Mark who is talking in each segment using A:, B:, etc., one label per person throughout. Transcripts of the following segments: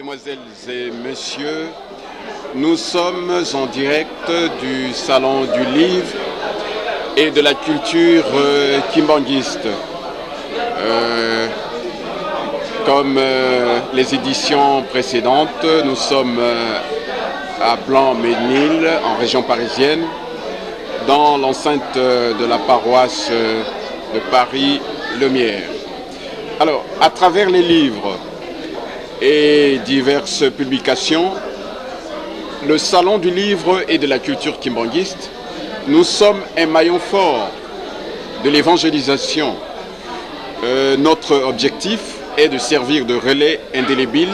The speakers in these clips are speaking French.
A: Mesdemoiselles et messieurs, nous sommes en direct du Salon du Livre et de la culture kimbanguiste. Comme les éditions précédentes, nous sommes à Blanc-Ménil, en région parisienne, dans l'enceinte de la paroisse de Paris-Lumière. Alors, à travers les livres et diverses publications, le Salon du Livre et de la culture kimbanguiste, nous sommes un maillon fort de l'évangélisation. Notre objectif est de servir de relais indélébile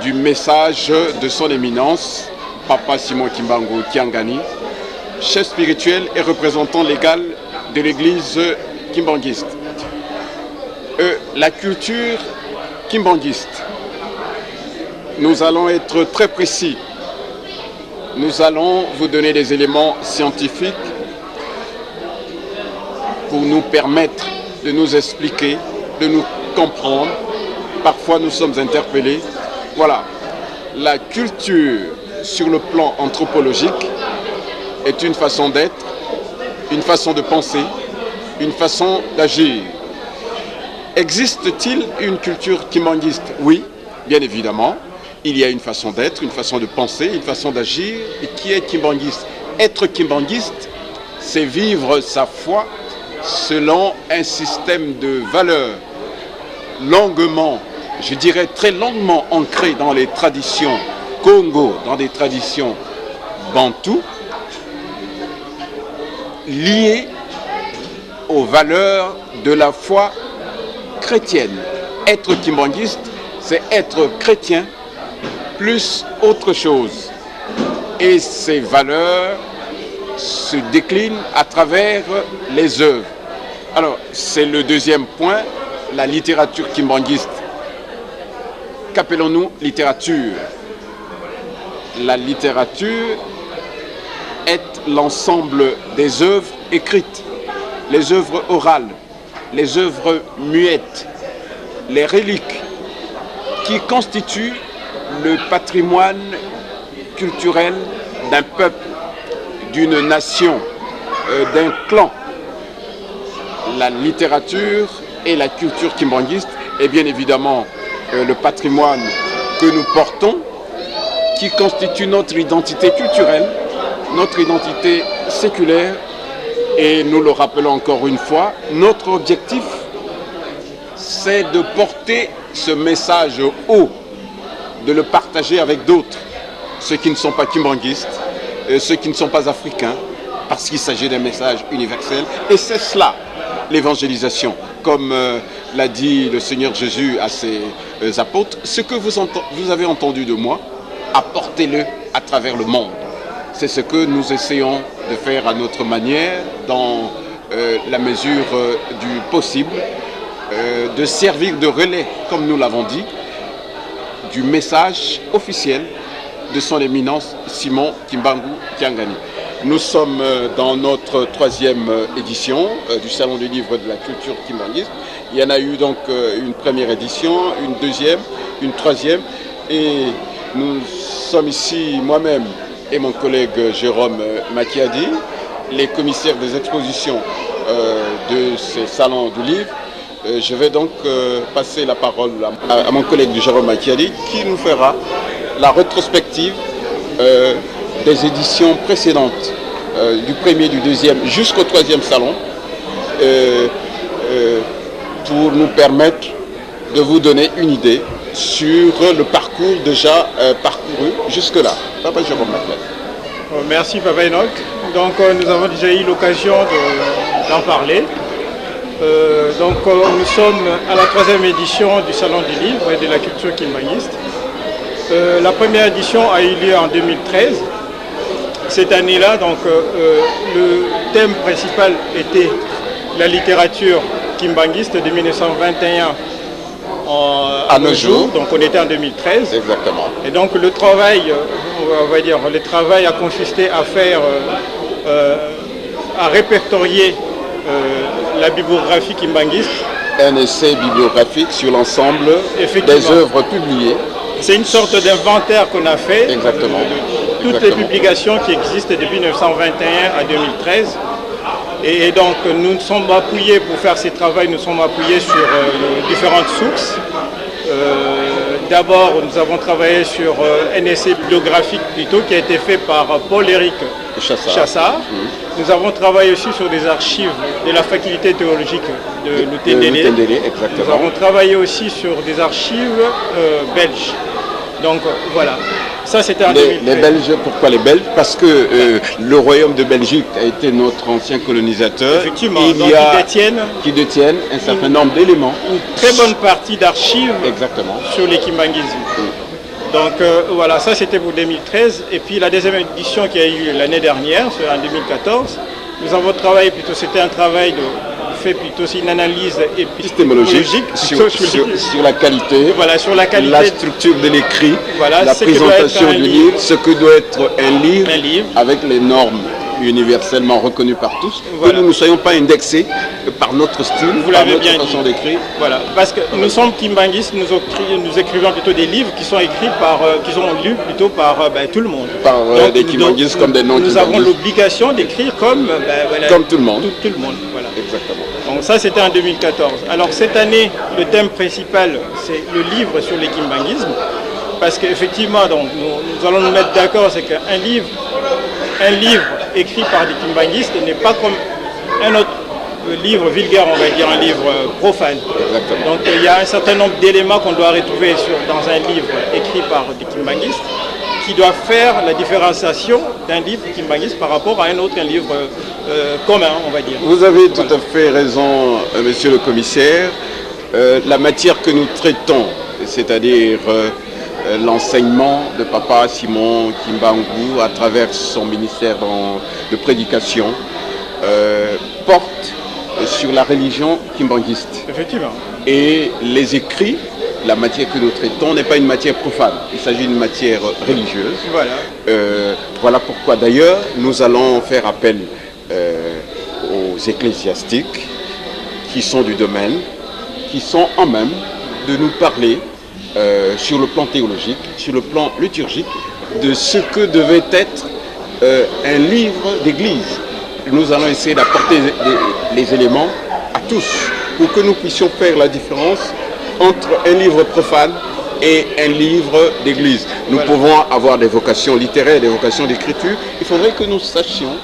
A: du message de son éminence, Papa Simon Kimbangu Tiangani, chef spirituel et représentant légal de l'église kimbanguiste. La culture kimbanguiste, nous allons être très précis. Nous allons vous donner des éléments scientifiques pour nous permettre de nous expliquer, de nous comprendre. Parfois nous sommes interpellés. Voilà, la culture sur le plan anthropologique est une façon d'être, une façon de penser, une façon d'agir. Existe-t-il une culture kimbanguiste? Oui, bien évidemment. Il y a une façon d'être, une façon de penser, une façon d'agir qui est kimbanguiste. Être kimbanguiste, c'est vivre sa foi selon un système de valeurs longuement, je dirais très longuement ancré dans les traditions Congo, dans des traditions bantoues, liées aux valeurs de la foi chrétienne. Être kimbanguiste, c'est être chrétien plus autre chose. Et ces valeurs se déclinent à travers les œuvres. Alors, c'est le deuxième point, la littérature kimbanguiste. Qu'appelons-nous littérature? La littérature est l'ensemble des œuvres écrites, les œuvres orales, les œuvres muettes, les reliques qui constituent le patrimoine culturel d'un peuple, d'une nation, d'un clan. La littérature et la culture kimbanguiste est bien évidemment le patrimoine que nous portons, qui constitue notre identité culturelle, notre identité séculaire. Et nous le rappelons encore une fois, notre objectif, c'est de porter ce message haut, de le partager avec d'autres, ceux qui ne sont pas kimbanguistes, ceux qui ne sont pas africains, parce qu'il s'agit d'un message universel. Et c'est cela, l'évangélisation. Comme l'a dit le Seigneur Jésus à ses apôtres, ce que vous avez entendu de moi, apportez-le à travers le monde. C'est ce que nous essayons de faire à notre manière, dans la mesure du possible, de servir de relais, comme nous l'avons dit, du message officiel de son éminence Simon Kimbangu Tiangani. Nous sommes dans notre troisième édition du Salon du Livre et de la culture kimbanguiste. Il y en a eu donc une première édition, une deuxième, une troisième, et nous sommes ici, moi-même et mon collègue Jérôme Makiadi, les commissaires des expositions de ces salons du livre. Je vais donc passer la parole à mon collègue Jérôme Makiadi qui nous fera la rétrospective des éditions précédentes, du premier, du deuxième jusqu'au troisième salon, pour nous permettre de vous donner une idée sur le parcours déjà parcouru jusque-là. Papa Jérôme Makiadi.
B: Merci Papa Enoch. Donc nous avons déjà eu l'occasion d'en parler. Nous sommes à la troisième édition du Salon du Livre et de la culture kimbanguiste. La première édition a eu lieu en 2013. Cette année-là, le thème principal était la littérature kimbanguiste de 1921 à nos jours. Donc on était en 2013.
A: Exactement.
B: Et donc le travail, le travail a consisté à faire, à répertorier la bibliographie kimbanguiste.
A: Un essai bibliographique sur l'ensemble des œuvres publiées
B: C'est une sorte d'inventaire qu'on a fait.
A: Exactement.
B: De toutes
A: Exactement.
B: les publications qui existent depuis 1921 à 2013. Et donc nous nous sommes appuyés pour faire ces travaux, nous sommes appuyés sur différentes sources. D'abord, nous avons travaillé sur un essai bibliographique plutôt qui a été fait par Paul-Éric Chassard. Nous avons travaillé aussi sur des archives de la faculté théologique de l'UTNDL. Nous avons travaillé aussi sur des archives belges. Donc voilà, ça c'était en 2013.
A: Les Belges, pourquoi les Belges? Parce que le royaume de Belgique a été notre ancien colonisateur.
B: Effectivement,
A: qui détiennent un certain nombre d'éléments.
B: Une très bonne partie d'archives sur les Kimbanguismes. Donc voilà, ça c'était pour 2013. Et puis la deuxième édition qui a eu l'année dernière, en 2014, nous avons travaillé plutôt, c'était un travail fait plutôt une analyse
A: épistémologique sur la qualité,
B: sur la qualité,
A: la structure de l'écrit, la présentation du livre, ce que doit être un livre avec les normes universellement reconnues par tous, que nous ne soyons pas indexés par notre style, par notre façon d'écrire.
B: Voilà, parce que nous sommes kimbanguistes, nous écrivons plutôt des livres qui sont écrits qui sont lus plutôt par tout le monde.
A: Par des kimbanguistes comme des non-kimbanguistes.
B: Nous avons l'obligation d'écrire comme
A: tout le monde.
B: Tout le monde, voilà.
A: Exactement.
B: Donc ça c'était en 2014. Alors cette année, le thème principal, c'est le livre sur les kimbanguismes. Parce qu'effectivement, nous allons nous mettre d'accord, c'est qu'un livre écrit par des kimbanguistes n'est pas comme un autre livre vulgaire, on va dire, un livre profane.
A: Exactement.
B: Donc il y a un certain nombre d'éléments qu'on doit retrouver dans un livre écrit par des kimbanguistes qui doit faire la différenciation d'un livre kimbanguiste par rapport à un livre commun, on va dire.
A: Vous avez tout à fait raison, monsieur le commissaire. La matière que nous traitons, c'est-à-dire l'enseignement de Papa Simon Kimbangu à travers son ministère de prédication, porte sur la religion kimbanguiste.
B: Effectivement.
A: Et les écrits, la matière que nous traitons n'est pas une matière profane, il s'agit d'une matière religieuse.
B: Voilà.
A: Voilà pourquoi d'ailleurs nous allons faire appel aux ecclésiastiques qui sont du domaine, qui sont en même de nous parler sur le plan théologique, sur le plan liturgique, de ce que devait être un livre d'église. Nous allons essayer d'apporter les éléments à tous pour que nous puissions faire la différence entre un livre profane et un livre d'église. Nous pouvons avoir des vocations littéraires, des vocations d'écriture. Il faudrait que nous sachions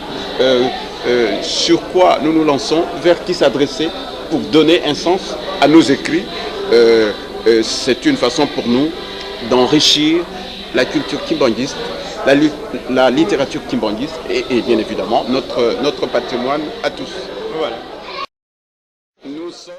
A: sur quoi nous nous lançons, vers qui s'adresser pour donner un sens à nos écrits. C'est une façon pour nous d'enrichir la culture kimbanguiste, la littérature kimbanguiste et bien évidemment notre patrimoine à tous.
B: Voilà.
A: Nous sommes